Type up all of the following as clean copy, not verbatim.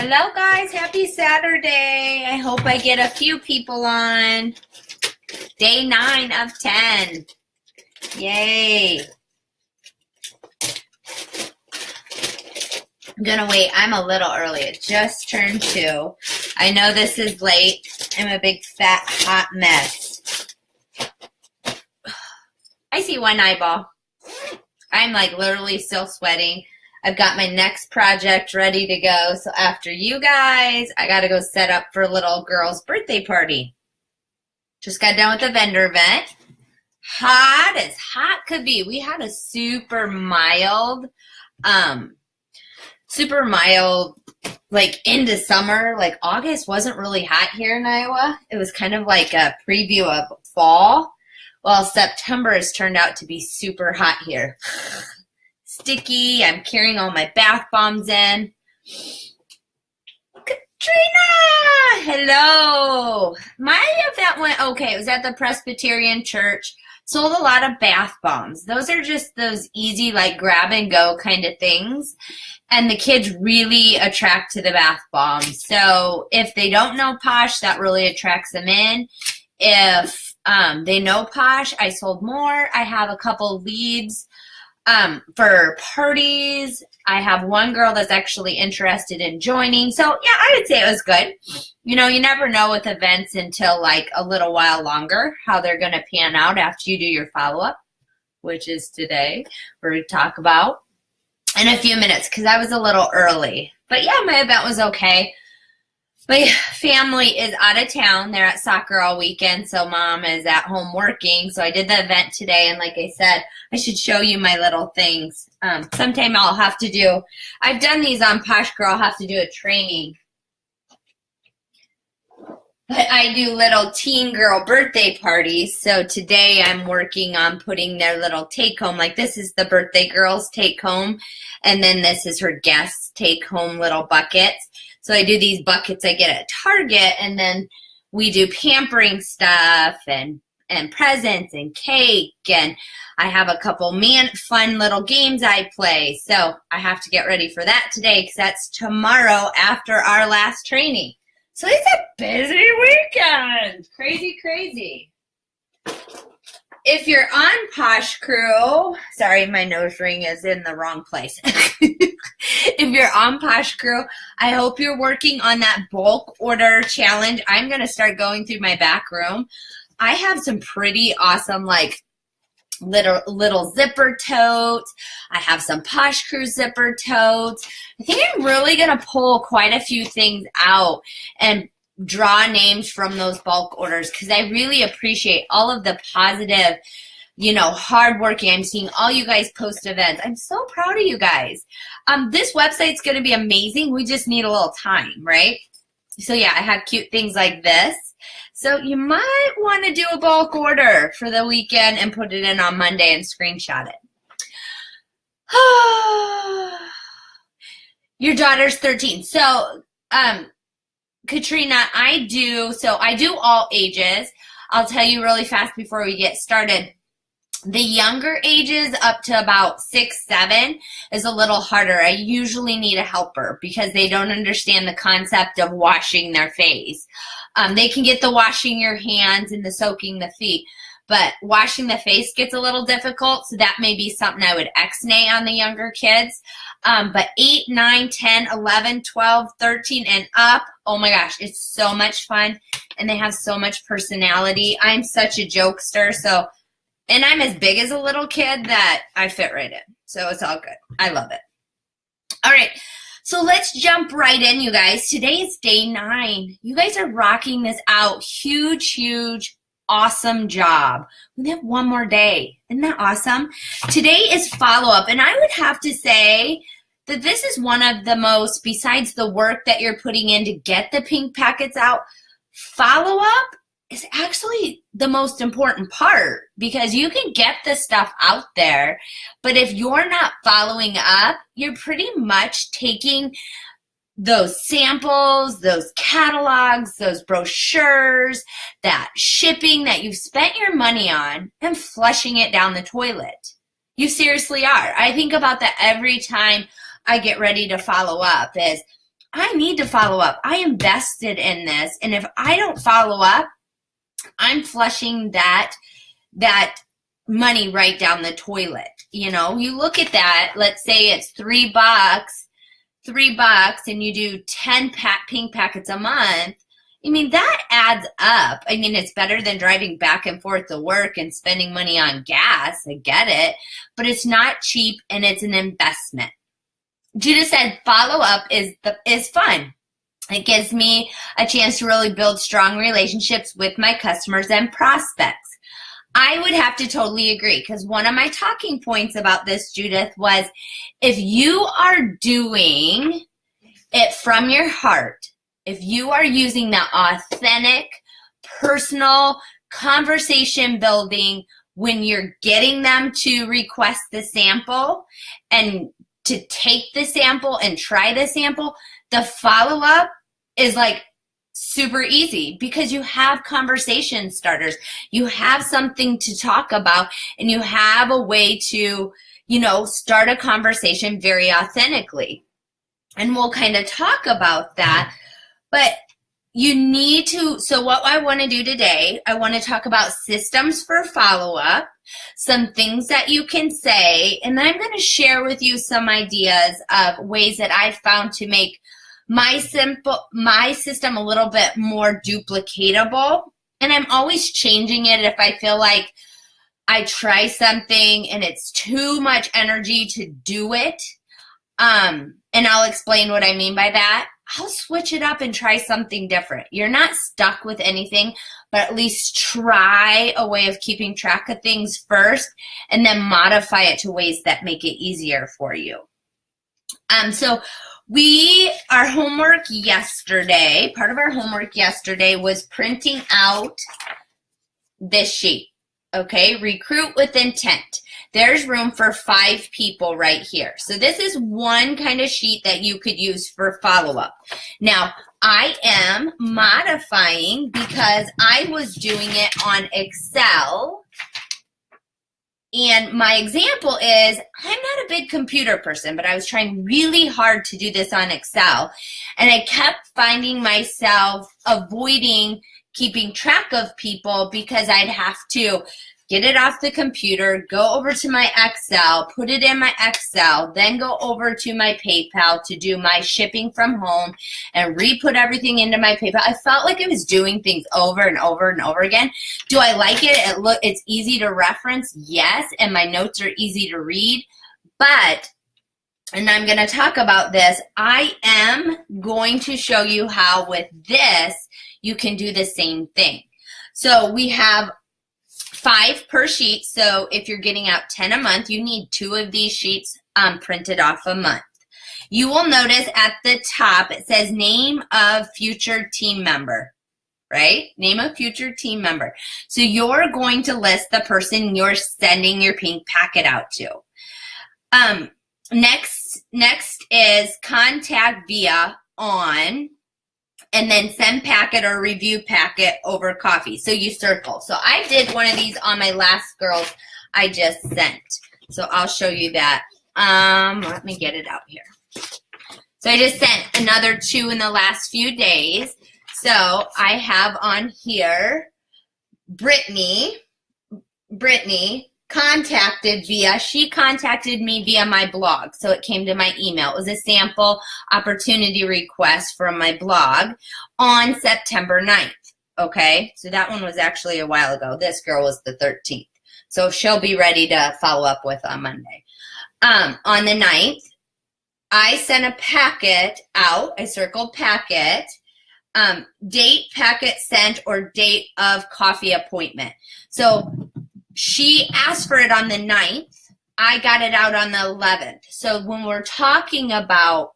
Hello guys, happy Saturday. I hope I get a few people on. Day 9 of 10. Yay. I'm gonna wait. I'm a little early. It just turned 2. I know this is late. I'm a big fat hot mess. I see one eyeball. I'm like literally still sweating. I've got my next project ready to go. So after you guys, I got to go set up for a little girl's birthday party. Just got done with the vendor event. Hot as hot could be. We had a super mild, like into summer. Like August wasn't really hot here in Iowa. It was kind of like a preview of fall. Well, September has turned out to be super hot here. Sticky. I'm carrying all my bath bombs in. Katrina! Hello. My event went okay. It was at the Presbyterian Church. Sold a lot of bath bombs. Those are just those easy, like grab and go kind of things. And the kids really attract to the bath bombs. So if they don't know Posh, that really attracts them in. If they know Posh, I sold more. I have a couple leads for parties. I have one girl that's actually interested in joining. So yeah, I would say it was good. You know, you never know with events until like a little while longer how they're going to pan out after you do your follow-up, which is today. We're going to talk about in a few minutes because I was a little early. But yeah, my event was okay. My family is out of town. They're at soccer all weekend, so mom is at home working. So I did the event today, and like I said, I should show you my little things. Sometime I'll have to do, I've done these on Posh Girl. I'll have to do a training. But I do little teen girl birthday parties. So today I'm working on putting their little take home. Like this is the birthday girl's take home, and then this is her guest's take home little buckets. So I do these buckets I get at Target, and then we do pampering stuff and presents and cake, and I have a couple fun little games I play. So I have to get ready for that today because that's tomorrow after our last training. So it's a busy weekend. Crazy, crazy. If you're on Posh Crew, sorry, my nose ring is in the wrong place. If you're on Posh Crew, I hope you're working on that bulk order challenge. I'm going to start going through my back room. I have some pretty awesome, like, little zipper totes. I have some Posh Crew zipper totes. I think I'm really going to pull quite a few things out and draw names from those bulk orders because I really appreciate all of the positive, hardworking. I'm seeing all you guys post events. I'm so proud of you guys. This website's going to be amazing. We just need a little time, right? So yeah, I have cute things like this. So you might want to do a bulk order for the weekend and put it in on Monday and screenshot it. Your daughter's 13. So, Katrina, I do all ages. I'll tell you really fast before we get started. The younger ages up to about 6, 7 is a little harder. I usually need a helper because they don't understand the concept of washing their face. They can get the washing your hands and the soaking the feet, but washing the face gets a little difficult, so that may be something I would ex-nay on the younger kids. But 8, 9, 10, 11, 12, 13, and up, oh my gosh, it's so much fun, and they have so much personality. I'm such a jokester, and I'm as big as a little kid that I fit right in. So it's all good. I love it. All right. So let's jump right in, you guys. Today is day 9. You guys are rocking this out. Huge, huge, awesome job. We have one more day. Isn't that awesome? Today is follow-up. And I would have to say that this is one of the most, besides the work that you're putting in to get the pink packets out, follow-up is actually the most important part because you can get this stuff out there, but if you're not following up, you're pretty much taking those samples, those catalogs, those brochures, that shipping that you've spent your money on and flushing it down the toilet. You seriously are. I think about that every time I get ready to follow up is I need to follow up. I invested in this. And if I don't follow up, I'm flushing that money right down the toilet. You know, you look at that, let's say it's $3, and you do 10 pink packets a month. I mean, that adds up. I mean, it's better than driving back and forth to work and spending money on gas. I get it, but it's not cheap and it's an investment. Judah said follow up is fun. It gives me a chance to really build strong relationships with my customers and prospects. I would have to totally agree, because one of my talking points about this, Judith, was if you are doing it from your heart, if you are using that authentic, personal conversation building when you're getting them to request the sample and to take the sample and try the sample, the follow-up is like super easy because you have conversation starters. You have something to talk about and you have a way to, you know, start a conversation very authentically. And we'll kind of talk about that. But you need to, so what I want to do today, I want to talk about systems for follow-up, some things that you can say, and then I'm going to share with you some ideas of ways that I've found to make my system a little bit more duplicatable. And I'm always changing it if I feel like I try something and it's too much energy to do it. And I'll explain what I mean by that. I'll switch it up and try something different. You're not stuck with anything, but at least try a way of keeping track of things first and then modify it to ways that make it easier for you. So our homework yesterday, part of our homework yesterday was printing out this sheet, okay? Recruit with intent. There's room for 5 people right here. So this is one kind of sheet that you could use for follow-up. Now, I am modifying because I was doing it on Excel. And my example is, I'm not a big computer person, but I was trying really hard to do this on Excel. And I kept finding myself avoiding keeping track of people because I'd have to get it off the computer, go over to my Excel, put it in my Excel, then go over to my PayPal to do my shipping from home and re-put everything into my PayPal. I felt like I was doing things over and over and over again. Do I like it? It's easy to reference, yes, and my notes are easy to read, but, and I'm going to talk about this, I am going to show you how with this you can do the same thing. So we have 5 per sheet, so if you're getting out 10 a month, you need 2 of these sheets printed off a month. You will notice at the top it says name of future team member, right? Name of future team member. So you're going to list the person you're sending your pink packet out to. Next is contact via on, and then send packet or review packet over coffee. So you circle. So I did one of these on my last girls I just sent. So I'll show you that. Let me get it out here. So I just sent another 2 in the last few days. So I have on here Brittany she contacted me via my blog. So it came to my email. It was a sample opportunity request from my blog on September 9th. Okay, so that one was actually a while ago. This girl was the 13th. So she'll be ready to follow up with on Monday. On the 9th, I sent a packet out. I circled packet. Date, packet sent, or date of coffee appointment. So she asked for it on the 9th. I got it out on the 11th. So when we're talking about,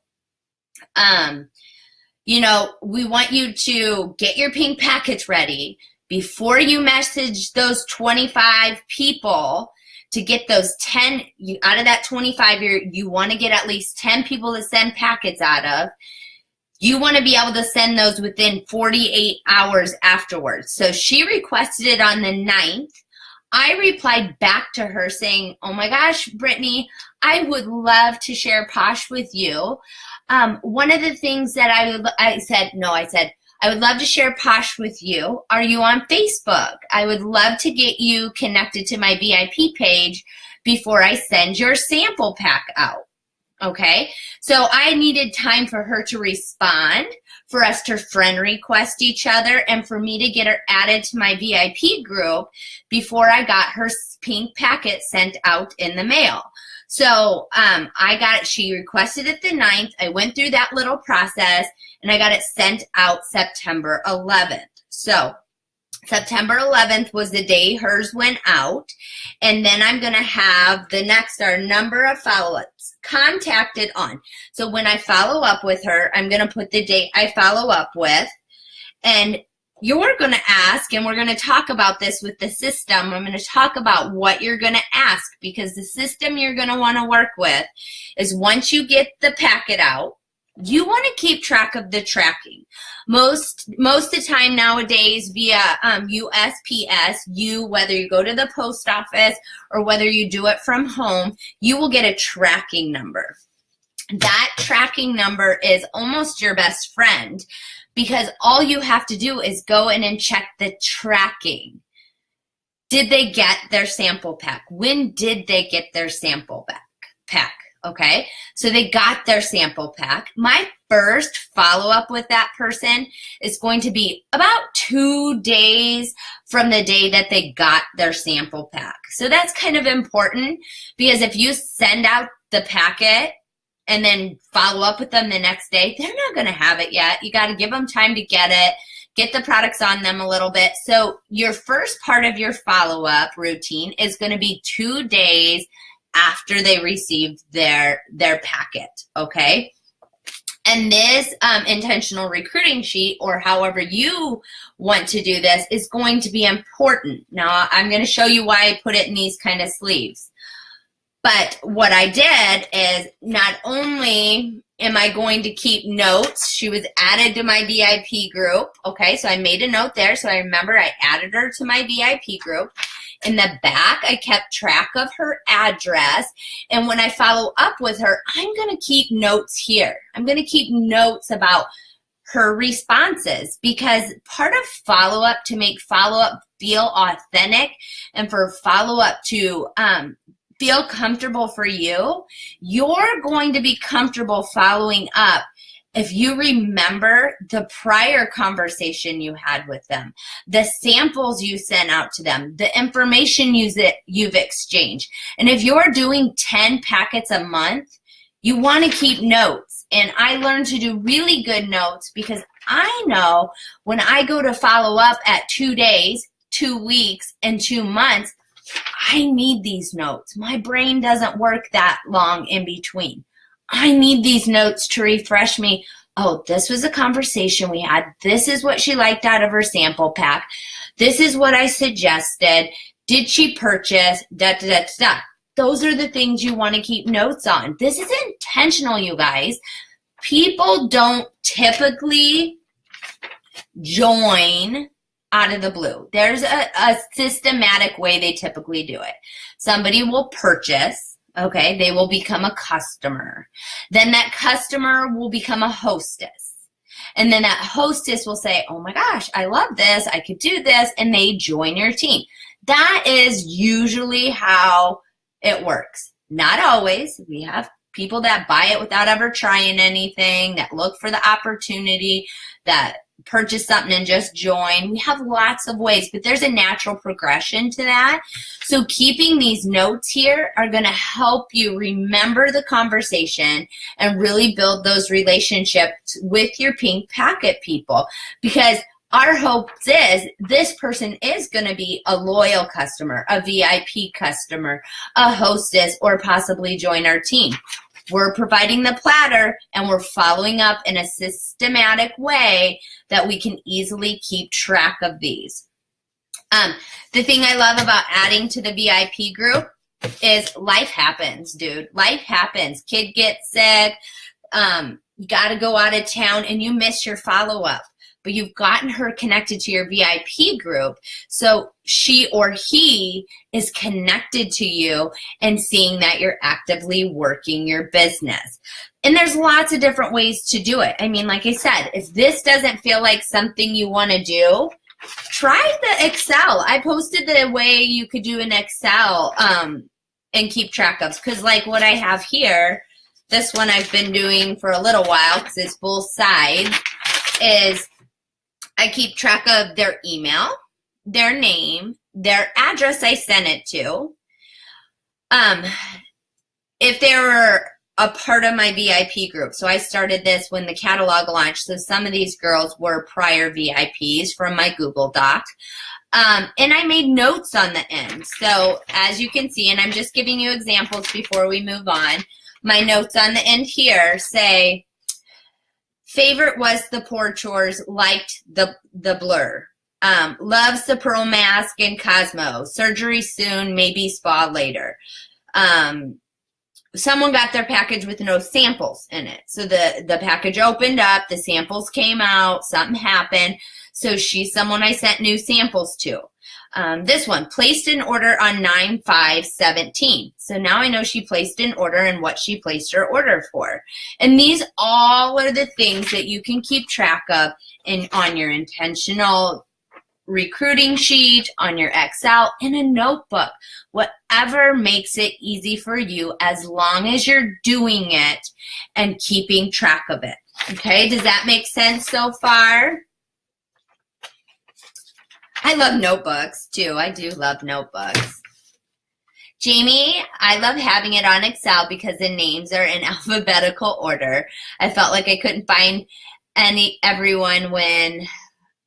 you know, we want you to get your pink packets ready before you message those 25 people to get those 10, out of that 25, you want to get at least 10 people to send packets out of. You want to be able to send those within 48 hours afterwards. So she requested it on the 9th. I replied back to her saying, oh my gosh, Brittany, I would love to share Posh with you. one of the things that I said, I would love to share Posh with you. Are you on Facebook? I would love to get you connected to my VIP page before I send your sample pack out. Okay, so I needed time for her to respond, for us to friend request each other, and for me to get her added to my VIP group before I got her pink packet sent out in the mail. So she requested it the 9th. I went through that little process, and I got it sent out September 11th. So September 11th was the day hers went out. And then I'm going to have our number of follow-ups contacted on. So when I follow up with her, I'm going to put the date I follow up with. And you're going to ask, and we're going to talk about this with the system. I'm going to talk about what you're going to ask, because the system you're going to want to work with is, once you get the packet out, you want to keep track of the tracking. Most of the time nowadays via USPS, whether you go to the post office or whether you do it from home, you will get a tracking number. That tracking number is almost your best friend, because all you have to do is go in and check the tracking. Did they get their sample pack? When did they get their sample pack? Okay, so they got their sample pack. My first follow-up with that person is going to be about 2 days from the day that they got their sample pack. So that's kind of important, because if you send out the packet and then follow up with them the next day, they're not going to have it yet. You got to give them time to get it, get the products on them a little bit. So your first part of your follow-up routine is going to be 2 days after they received their packet, okay? And this intentional recruiting sheet, or however you want to do this, is going to be important. Now, I'm going to show you why I put it in these kind of sleeves. But what I did is, not only am I going to keep notes, she was added to my VIP group, okay? So I made a note there, so I remember I added her to my VIP group. In the back, I kept track of her address, and when I follow up with her, I'm going to keep notes here. I'm going to keep notes about her responses, because part of follow-up, to make follow-up feel authentic and for follow-up to feel comfortable for you, you're going to be comfortable following up if you remember the prior conversation you had with them, the samples you sent out to them, the information you've exchanged. And if you're doing 10 packets a month, you want to keep notes. And I learned to do really good notes, because I know when I go to follow up at 2 days, 2 weeks, and 2 months, I need these notes. My brain doesn't work that long in between. I need these notes to refresh me. Oh, this was a conversation we had. This is what she liked out of her sample pack. This is what I suggested. Did she purchase? Da, da, da, da. Those are the things you want to keep notes on. This is intentional, you guys. People don't typically join out of the blue. There's a systematic way they typically do it. Somebody will purchase. Okay, they will become a customer. Then that customer will become a hostess. And then that hostess will say, oh my gosh, I love this. I could do this. And they join your team. That is usually how it works. Not always. We have people that buy it without ever trying anything, that look for the opportunity, that purchase something and just join. We have lots of ways, but there's a natural progression to that. So keeping these notes here are going to help you remember the conversation and really build those relationships with your pink packet people, because our hope is this person is going to be a loyal customer, a VIP customer, a hostess, or possibly join our team. We're providing the platter, and we're following up in a systematic way that we can easily keep track of these. The thing I love about adding to the VIP group is life happens, dude. Life happens. Kid gets sick. You got to go out of town, and you miss your follow-up. but you've gotten her connected to your VIP group. So she or he is connected to you and seeing that you're actively working your business. And there's lots of different ways to do it. I mean, like I said, if this doesn't feel like something you want to do, try the Excel. I posted the way you could do an Excel and keep track of. Because like what I have here, this one I've been doing for a little while because it's both sides, is I keep track of their email, their name, their address I sent it to. If they were a part of my VIP group. So I started this when the catalog launched. So some of these girls were prior VIPs from my Google Doc. And I made notes on the end. So as you can see, and I'm just giving you examples before we move on, my notes on the end here say, favorite was the Pour Chores, liked the Blur. Loves the Pearl Mask and Cosmo. Surgery soon, maybe spa later. Someone got their package with no samples in it. So the package opened up, the samples came out, something happened. So she's someone I sent new samples to. This one, placed an order on 9/5/17. So now I know she placed an order and what she placed her order for. And these all are the things that you can keep track of on your intentional recruiting sheet, on your Excel, in a notebook, whatever makes it easy for you as long as you're doing it and keeping track of it. Okay, does that make sense so far? I love notebooks too. I do love notebooks. Jamie, I love having it on Excel because the names are in alphabetical order. I felt like I couldn't find everyone when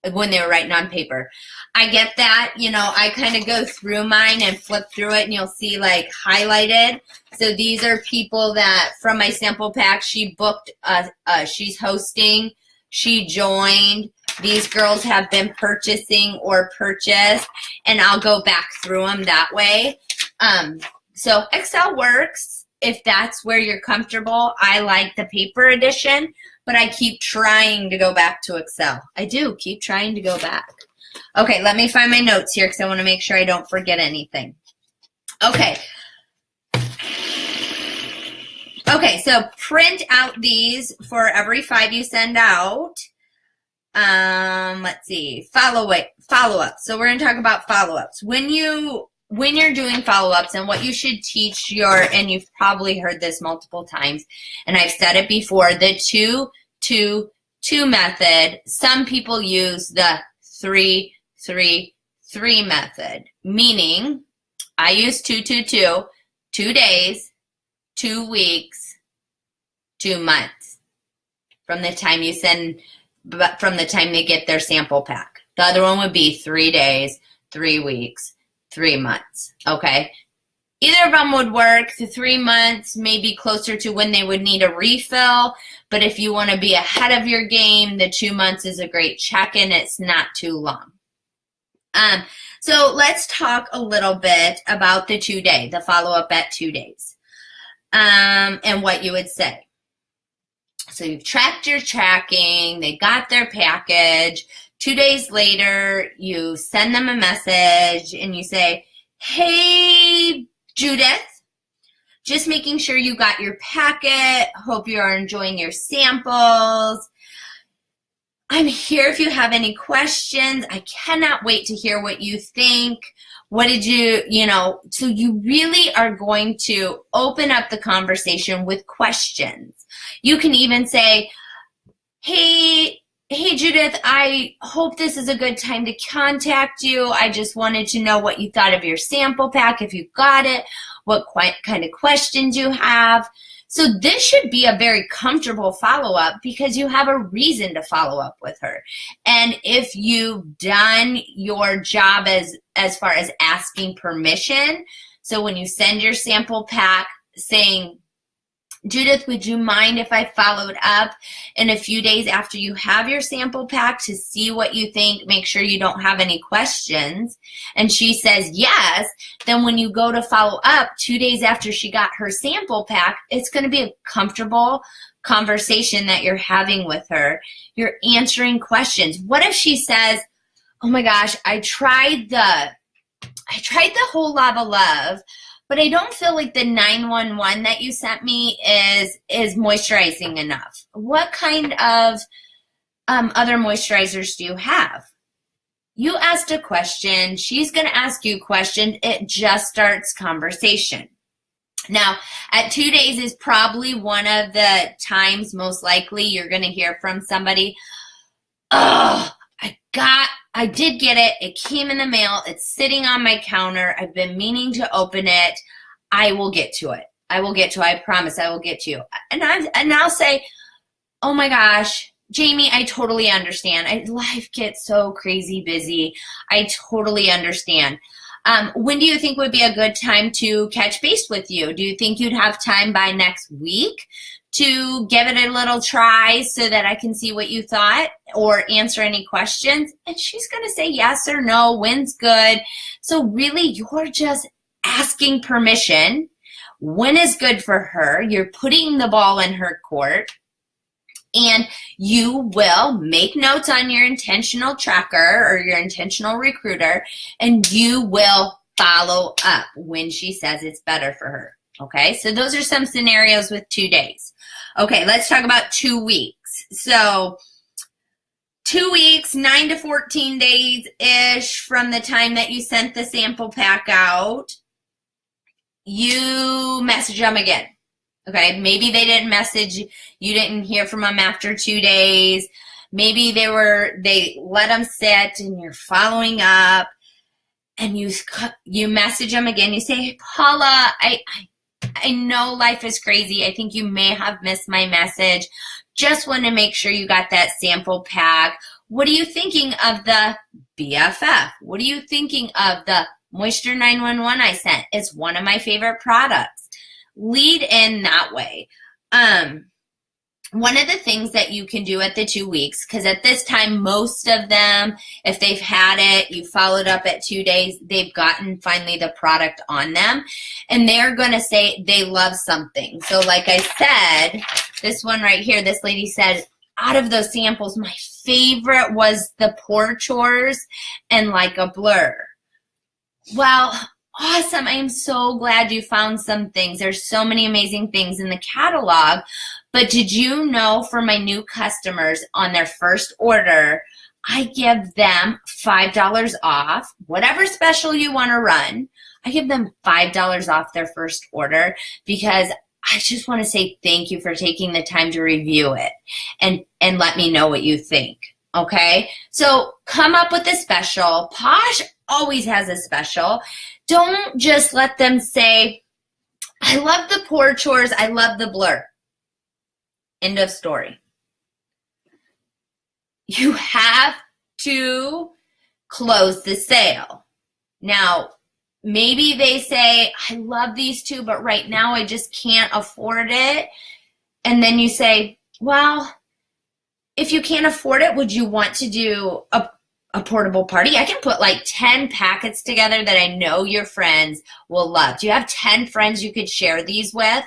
they were writing on paper. I get that. You know, I kind of go through mine and flip through it and you'll see like highlighted. So these are people that from my sample pack, she booked, she's hosting, she joined. These girls have been purchasing or purchased, and I'll go back through them that way. So Excel works if that's where you're comfortable. I like the paper edition, but I keep trying to go back to Excel. I do keep trying to go back. Okay, let me find my notes here because I want to make sure I don't forget anything. Okay. Okay, so print out these for every 5 you send out. Let's see, follow-ups. So we're going to talk about follow-ups. When you're doing follow-ups, and what you should teach and you've probably heard this multiple times, and I've said it before, the 2-2-2 method. Some people use the 3-3-3 method, meaning I use 2-2-2, 2 days, 2 weeks, 2 months from the time you send, but from the time they get their sample pack. The other one would be 3 days, 3 weeks, 3 months, okay? Either of them would work. The 3 months may be closer to when they would need a refill, but if you want to be ahead of your game, the 2 months is a great check-in. It's not too long. So let's talk a little bit about the 2-day, the follow-up at 2 days, and what you would say. So you've tracked your tracking, they got their package. 2 days later, you send them a message and you say, hey, Judith, just making sure you got your packet. Hope you are enjoying your samples. I'm here if you have any questions. I cannot wait to hear what you think. What did so you really are going to open up the conversation with questions. You can even say, hey, Judith, I hope this is a good time to contact you. I just wanted to know what you thought of your sample pack, if you got it, what kind of questions you have. So this should be a very comfortable follow-up because you have a reason to follow up with her. And if you've done your job as far as asking permission, so when you send your sample pack saying, Judith, would you mind if I followed up in a few days after you have your sample pack to see what you think, make sure you don't have any questions? And she says yes. Then when you go to follow up 2 days after she got her sample pack, it's going to be a comfortable conversation that you're having with her. You're answering questions. What if she says, oh my gosh, I tried the whole Lava Love, but I don't feel like the 911 that you sent me is moisturizing enough. What kind of other moisturizers do you have? You asked a question. She's going to ask you a question. It just starts conversation. Now, at 2 days is probably one of the times most likely you're going to hear from somebody, oh, I did get it. It came in the mail. It's sitting on my counter. I've been meaning to open it. I will get to it. I promise I will get to you. And I'll say, oh my gosh, Jamie, I totally understand. Life gets so crazy busy. I totally understand. When do you think would be a good time to catch base with you? Do you think you'd have time by next week to give it a little try so that I can see what you thought or answer any questions? And she's going to say yes or no, when's good. So really, you're just asking permission. When is good for her? You're putting the ball in her court. And you will make notes on your intentional tracker or your intentional recruiter, and you will follow up when she says it's better for her. Okay, so those are some scenarios with 2 days. Okay, let's talk about 2 weeks. So 2 weeks, 9 to 14 days-ish from the time that you sent the sample pack out, you message them again. Okay, maybe they didn't message, you didn't hear from them after 2 days. Maybe they let them sit and you're following up and you message them again. You say, hey, Paula, I know life is crazy. I think you may have missed my message. Just want to make sure you got that sample pack. What are you thinking of the BFF? What are you thinking of the Moisture 911 I sent? It's one of my favorite products. Lead in that way. One of the things that you can do at the 2 weeks, because at this time, most of them, if they've had it, you followed up at 2 days, they've gotten finally the product on them, and they're going to say they love something. So like I said, this one right here, this lady said, out of those samples, my favorite was the Pore Chores and Like a Blur. Well, awesome. I am so glad you found some things. There's so many amazing things in the catalog. But did you know for my new customers on their first order, I give them $5 off, whatever special you want to run. I give them $5 off their first order because I just want to say thank you for taking the time to review it and let me know what you think. Okay? So come up with a special. Posh always has a special. Don't just let them say, I love the Pore Chores, I love the Blur. End of story. You have to close the sale. Now, maybe they say, I love these two, but right now I just can't afford it. And then you say, well, if you can't afford it, would you want to do a portable party? I can put like 10 packets together that I know your friends will love. Do you have 10 friends you could share these with?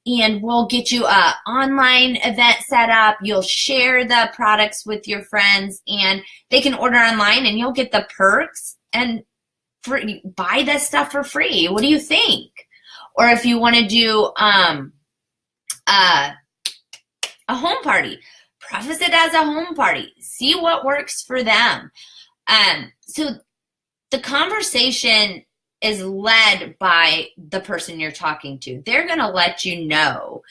And we'll get you an online event set up. You'll share the products with your friends and they can order online and you'll get the perks and buy that stuff for free. What do you think? Or if you want to do a home party, preface it as a home party. See what works for them. So the conversation is led by the person you're talking to. They're going to let you know.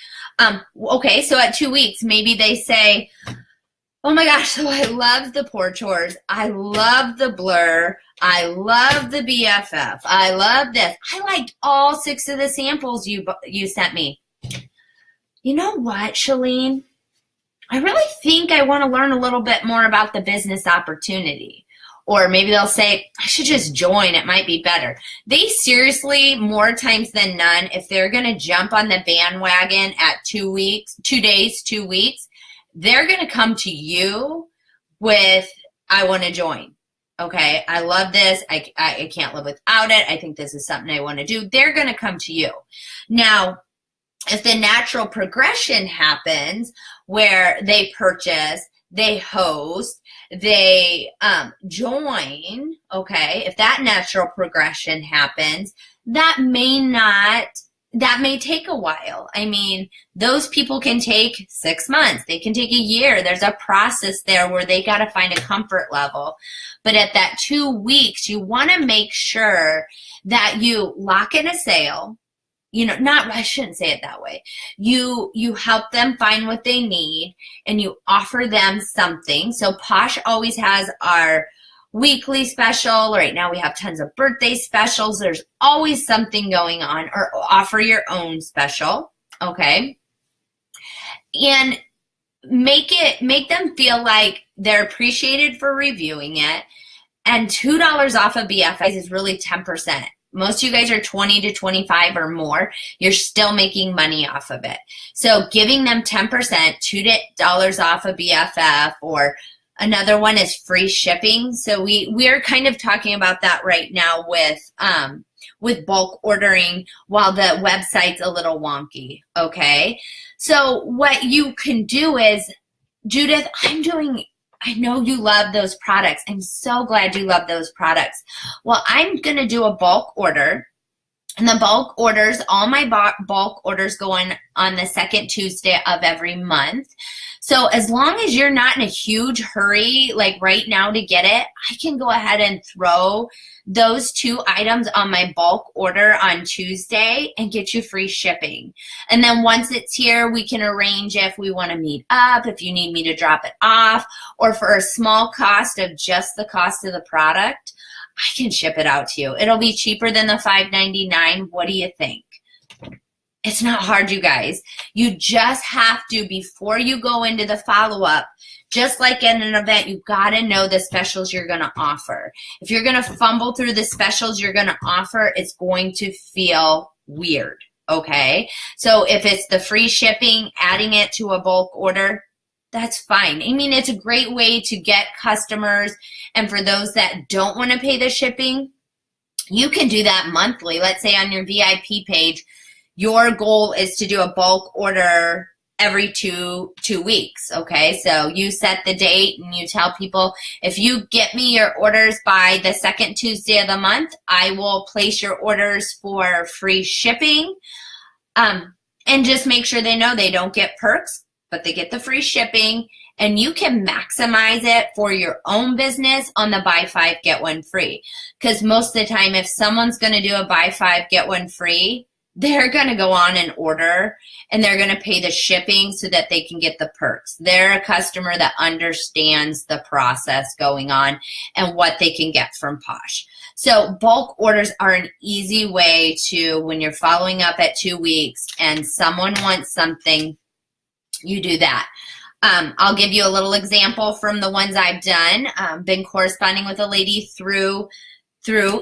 Okay, so at 2 weeks, maybe they say, oh my gosh, so I love the Pore Chores. I love the Blur. I love the BFF. I love this. I liked all 6 of the samples you sent me. You know what, Shalene? I really think I want to learn a little bit more about the business opportunity. Or maybe they'll say, I should just join. It might be better. They seriously, more times than none, if they're going to jump on the bandwagon at 2 days, 2 weeks, they're going to come to you with, I want to join. Okay, I love this. I can't live without it. I think this is something I want to do. They're going to come to you. Now, if the natural progression happens where they purchase, they host, they join, okay, if that natural progression happens, that may take a while. I mean, those people can take 6 months. They can take a year. There's a process there where they got to find a comfort level. But at that 2 weeks, you want to make sure that you lock in a sale. I shouldn't say it that way. You help them find what they need and you offer them something. So Posh always has our weekly special. Right now we have tons of birthday specials. There's always something going on, or offer your own special. Okay. And make them feel like they're appreciated for reviewing it. And $2 off of BFIs is really 10%. Most of you guys are 20 to 25 or more. You're still making money off of it. So giving them 10%, $2 off of BFF, or another one is free shipping. So we're kind of talking about that right now with bulk ordering while the website's a little wonky, okay? So what you can do is, Judith, I know you love those products. I'm so glad you love those products. Well, I'm going to do a bulk order. And the bulk orders, all my bulk orders go on the second Tuesday of every month. So as long as you're not in a huge hurry, like right now to get it, I can go ahead and throw those 2 items on my bulk order on Tuesday and get you free shipping. And then once it's here, we can arrange if we want to meet up, if you need me to drop it off, or for a small cost of just the cost of the product, I can ship it out to you. It'll be cheaper than the $5.99. What do you think? It's not hard, you guys. You just have to, before you go into the follow-up, just like in an event, you got to know the specials you're going to offer. If you're going to fumble through the specials you're going to offer, it's going to feel weird, okay? So if it's the free shipping, adding it to a bulk order, that's fine. I mean, it's a great way to get customers. And for those that don't want to pay the shipping, you can do that monthly. Let's say on your VIP page, your goal is to do a bulk order every two weeks, okay? So you set the date and you tell people, if you get me your orders by the second Tuesday of the month, I will place your orders for free shipping. And just make sure they know they don't get perks, but they get the free shipping. And you can maximize it for your own business on the buy 5, get 1 free. Because most of the time, if someone's going to do a buy 5, get 1 free, they're going to go on and order, and they're going to pay the shipping so that they can get the perks. They're a customer that understands the process going on and what they can get from Posh. So bulk orders are an easy way to, when you're following up at 2 weeks and someone wants something, you do that. I'll give you a little example from the ones I've done. Been corresponding with a lady through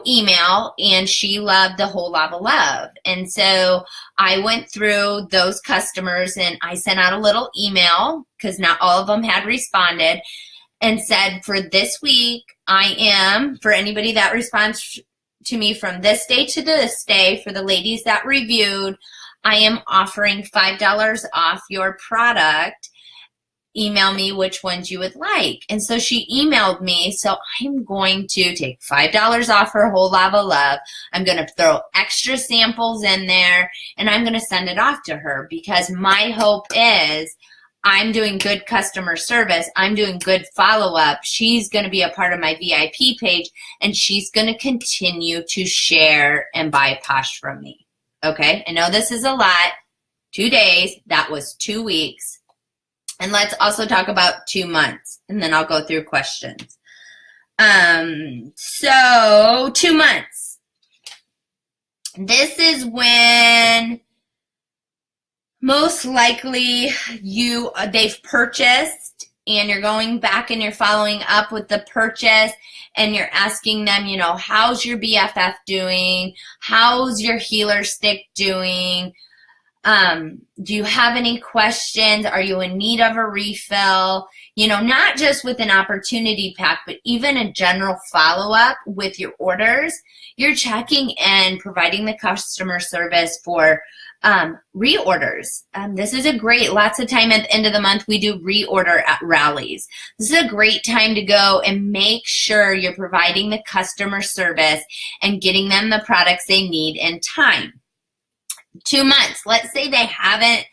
email, and she loved the Whole Lava Love. And so I went through those customers and I sent out a little email, because not all of them had responded, and said, for this week, I am, for anybody that responds to me from this day to this day, for the ladies that reviewed, I am offering $5 off your product. Email me which ones you would like. And so she emailed me. So I'm going to take $5 off her Whole Lava Love. I'm going to throw extra samples in there, and I'm going to send it off to her, because my hope is I'm doing good customer service. I'm doing good follow-up. She's going to be a part of my VIP page, and she's going to continue to share and buy Posh from me. Okay? I know this is a lot. 2 days. That was 2 weeks. And let's also talk about 2 months, and then I'll go through questions. So 2 months. This is when most likely they've purchased and you're going back and you're following up with the purchase and you're asking them, you know, how's your BFF doing? How's your healer stick doing? Do you have any questions? Are you in need of a refill? You know, not just with an opportunity pack, but even a general follow-up with your orders. You're checking and providing the customer service for reorders. This is a great, lots of time at the end of the month, we do reorder at rallies. This is a great time to go and make sure you're providing the customer service and getting them the products they need in time. 2 months. Let's say they haven't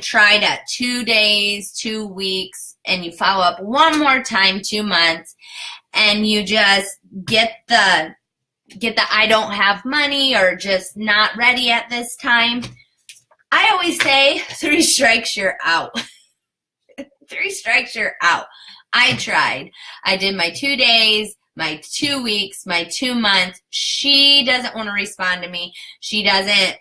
tried at 2 days, 2 weeks, and you follow up one more time, 2 months, and you just get the I don't have money or just not ready at this time. I always say 3 strikes, you're out. 3 strikes, you're out. I tried. I did my 2 days, my 2 weeks, my 2 months. She doesn't want to respond to me. She doesn't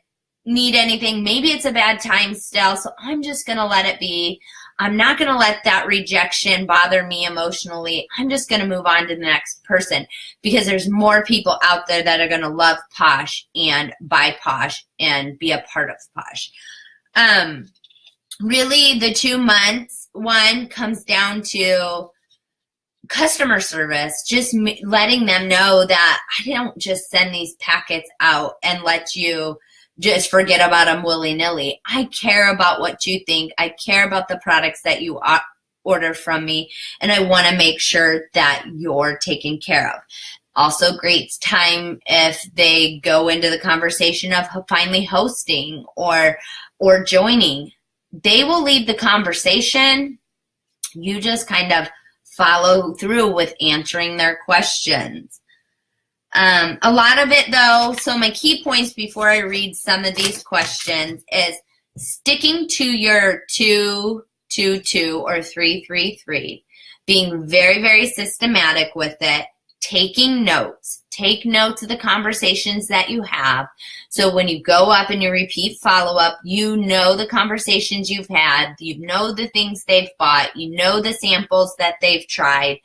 need anything. Maybe it's a bad time still, so I'm just going to let it be. I'm not going to let that rejection bother me emotionally. I'm just going to move on to the next person because there's more people out there that are going to love Posh and buy Posh and be a part of Posh. Really, the 2 months one comes down to customer service, just letting them know that I don't just send these packets out and let you just forget about them willy-nilly. I care about what you think. I care about the products that you order from me, and I want to make sure that you're taken care of. Also, great time if they go into the conversation of finally hosting or joining. They will lead the conversation. You just kind of follow through with answering their questions. A lot of it, though, so my key points before I read some of these questions is sticking to your 2-2-2 or 3-3-3, being very, very systematic with it, taking notes. Take notes of the conversations that you have. So when you go up and you repeat follow-up, you know the conversations you've had, you know the things they've bought, you know the samples that they've tried.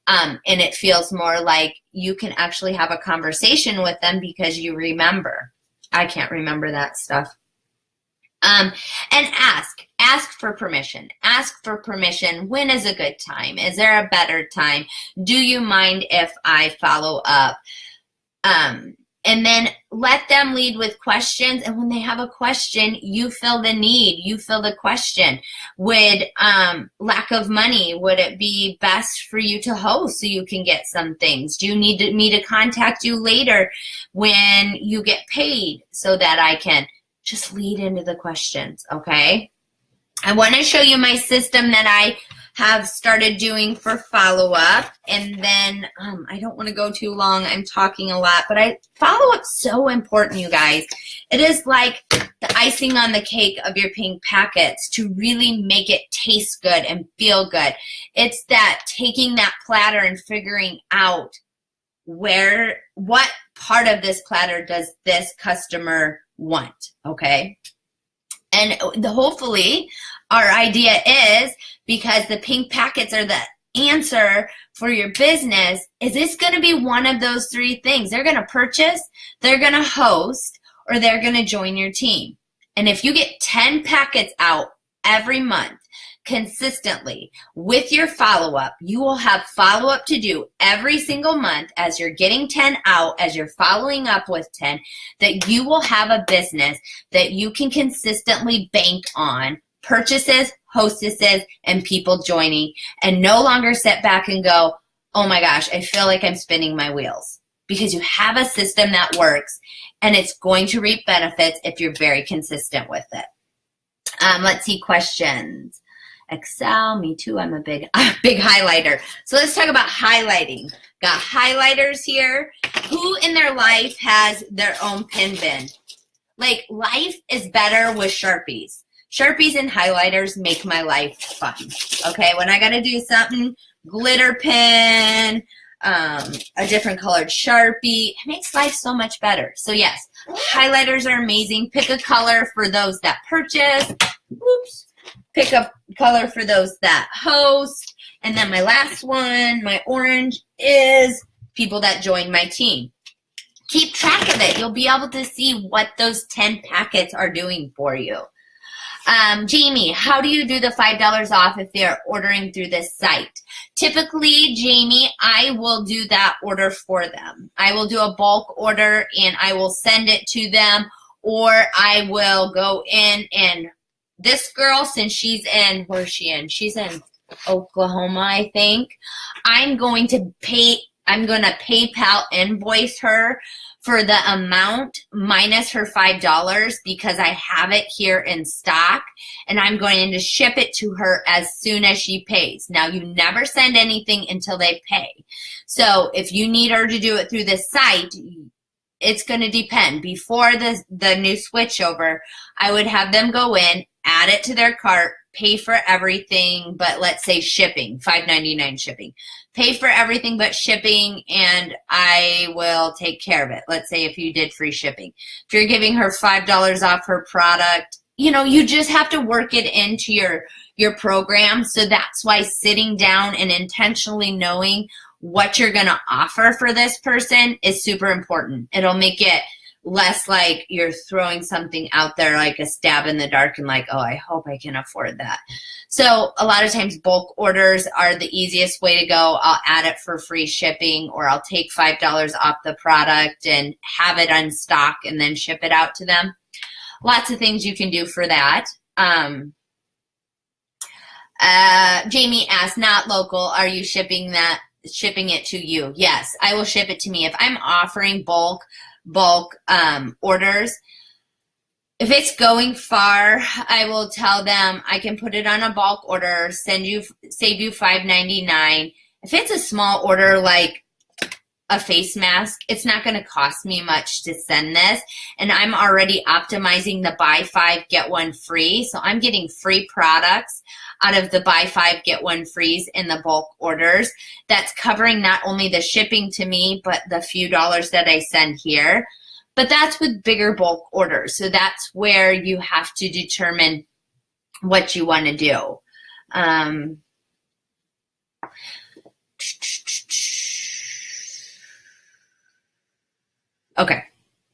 And it feels more like you can actually have a conversation with them because you remember. I can't remember that stuff. And ask for permission. Ask for permission. When is a good time? Is there a better time? Do you mind if I follow up? And then let them lead with questions. And when they have a question, you fill the need. You fill the question. Would lack of money, would it be best for you to host so you can get some things? Do you need me to contact you later when you get paid so that I can just lead into the questions, okay? I want to show you my system that I have started doing for follow-up, and then I don't want to go too long. I'm talking a lot, but follow-up's so important, you guys. It is like the icing on the cake of your pink packets to really make it taste good and feel good. It's that taking that platter and figuring out what part of this platter does this customer want, okay? And hopefully our idea is, because the pink packets are the answer for your business, is this going to be one of those 3 things? They're going to purchase, they're going to host, or they're going to join your team. And if you get 10 packets out every month consistently with your follow-up, you will have follow-up to do every single month as you're getting 10 out, as you're following up with 10, that you will have a business that you can consistently bank on purchases, hostesses, and people joining, and no longer sit back and go, oh my gosh, I feel like I'm spinning my wheels. Because you have a system that works, and it's going to reap benefits if you're very consistent with it. Let's see questions. Excel, me too, I'm a big highlighter. So let's talk about highlighting. Got highlighters here. Who in their life has their own pen bin? Like, life is better with Sharpies. Sharpies and highlighters make my life fun, okay? When I got to do something, glitter pen, a different colored Sharpie, it makes life so much better. So yes, highlighters are amazing. Pick a color for those that purchase. Oops. pick a color for those that host. And then my last one, my orange, is people that join my team. Keep track of it. You'll be able to see what those 10 packets are doing for you. Jamie, how do you do the $5 off if they're ordering through this site? Typically, Jamie, I will do that order for them. I will do a bulk order and I will send it to them, or I will go in and this girl, since she's in, where's she in? She's in Oklahoma, I think. I'm going to PayPal invoice her for the amount minus her $5 because I have it here in stock, and I'm going to ship it to her as soon as she pays. Now, you never send anything until they pay. So if you need her to do it through the site, it's going to depend. Before the new switchover, I would have them go in, add it to their cart, pay for everything but, let's say, shipping, $5.99 shipping. Pay for everything but shipping, and I will take care of it. Let's say if you did free shipping. If you're giving her $5 off her product, you just have to work it into your program. So that's why sitting down and intentionally knowing what you're going to offer for this person is super important. It'll make it less like you're throwing something out there like a stab in the dark and like, oh, I hope I can afford that. So a lot of times bulk orders are the easiest way to go. I'll add it for free shipping, or I'll take $5 off the product and have it on stock and then ship it out to them. Lots of things you can do for that. Jamie asked, not local, are you shipping it to you? Yes, I will ship it to me. If I'm offering bulk orders, if it's going far, I will tell them I can put it on a bulk order, save you $5.99. If it's a small order like a face mask, it's not going to cost me much to send this, and I'm already optimizing the buy 5 get 1 free, so I'm getting free products out of the buy 5 get 1 frees in the bulk orders. That's covering not only the shipping to me, but the few dollars that I send here. But that's with bigger bulk orders. So that's where you have to determine what you want to do. Okay,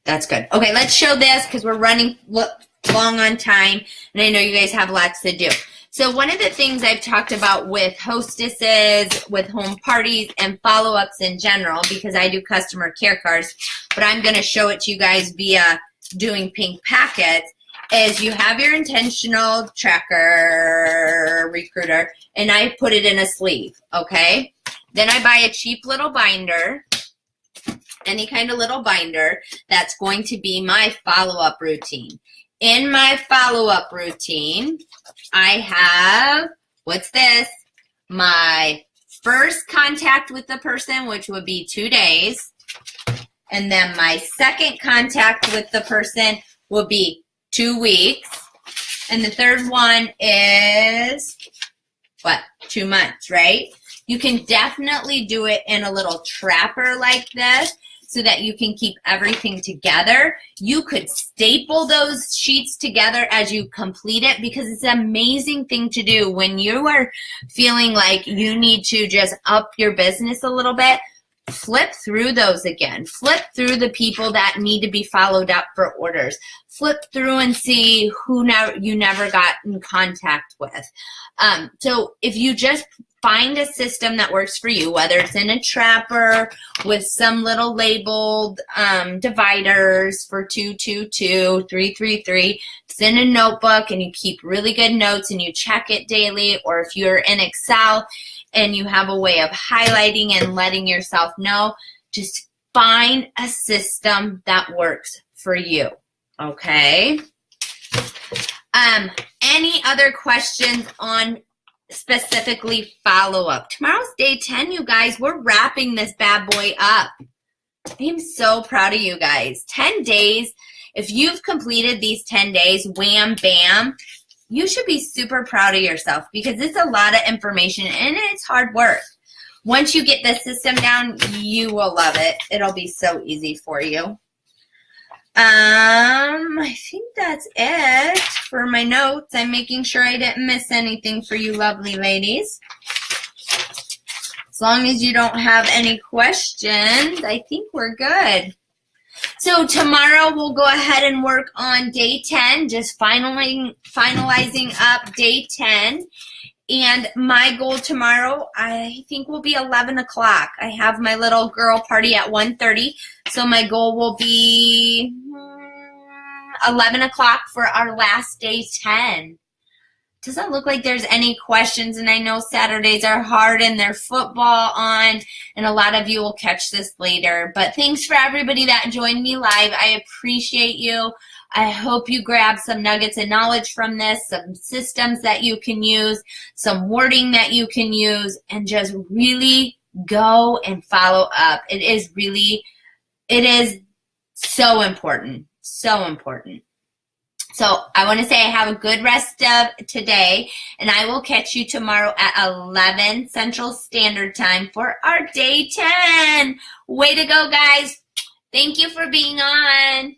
that's good. Okay, let's show this because we're running long on time, and I know you guys have lots to do. So one of the things I've talked about with hostesses, with home parties, and follow-ups in general, because I do customer care cards, but I'm going to show it to you guys via doing pink packets, is you have your intentional tracker recruiter, and I put it in a sleeve, okay? Then I buy a cheap little binder, any kind of little binder, that's going to be my follow-up routine. In my follow-up routine, I have, what's this? My first contact with the person, which would be 2 days. And then my second contact with the person will be 2 weeks. And the third one is, 2 months, right? You can definitely do it in a little trapper like this, so that you can keep everything together. You could staple those sheets together as you complete it, because it's an amazing thing to do when you are feeling like you need to just up your business a little bit. Flip through those again. Flip through the people that need to be followed up for orders. Flip through and see who you never got in contact with. So if you just find a system that works for you, whether it's in a trapper with some little labeled dividers for 222, 333. It's in a notebook and you keep really good notes and you check it daily, or if you're in Excel and you have a way of highlighting and letting yourself know, just find a system that works for you, okay? Any other questions on specifically follow-up? Tomorrow's day 10, you guys. We're wrapping this bad boy up. I'm so proud of you guys. 10 days. If you've completed these 10 days, wham, bam, you should be super proud of yourself, because it's a lot of information and it's hard work. Once you get the system down, you will love it. It'll be so easy for you. I think that's it for my notes. I'm making sure I didn't miss anything for you lovely ladies. As long as you don't have any questions, I think we're good. So tomorrow we'll go ahead and work on day 10, just finalizing up day 10. And my goal tomorrow, I think, will be 11 o'clock. I have my little girl party at 1:30, so my goal will be 11 o'clock for our last day 10. Doesn't look like there's any questions, and I know Saturdays are hard and there's football on, and a lot of you will catch this later. But thanks for everybody that joined me live. I appreciate you. I hope you grab some nuggets of knowledge from this, some systems that you can use, some wording that you can use, and just really go and follow up. It is so important, so important. So I want to say have a good rest of today, and I will catch you tomorrow at 11 Central Standard Time for our day 10. Way to go, guys. Thank you for being on.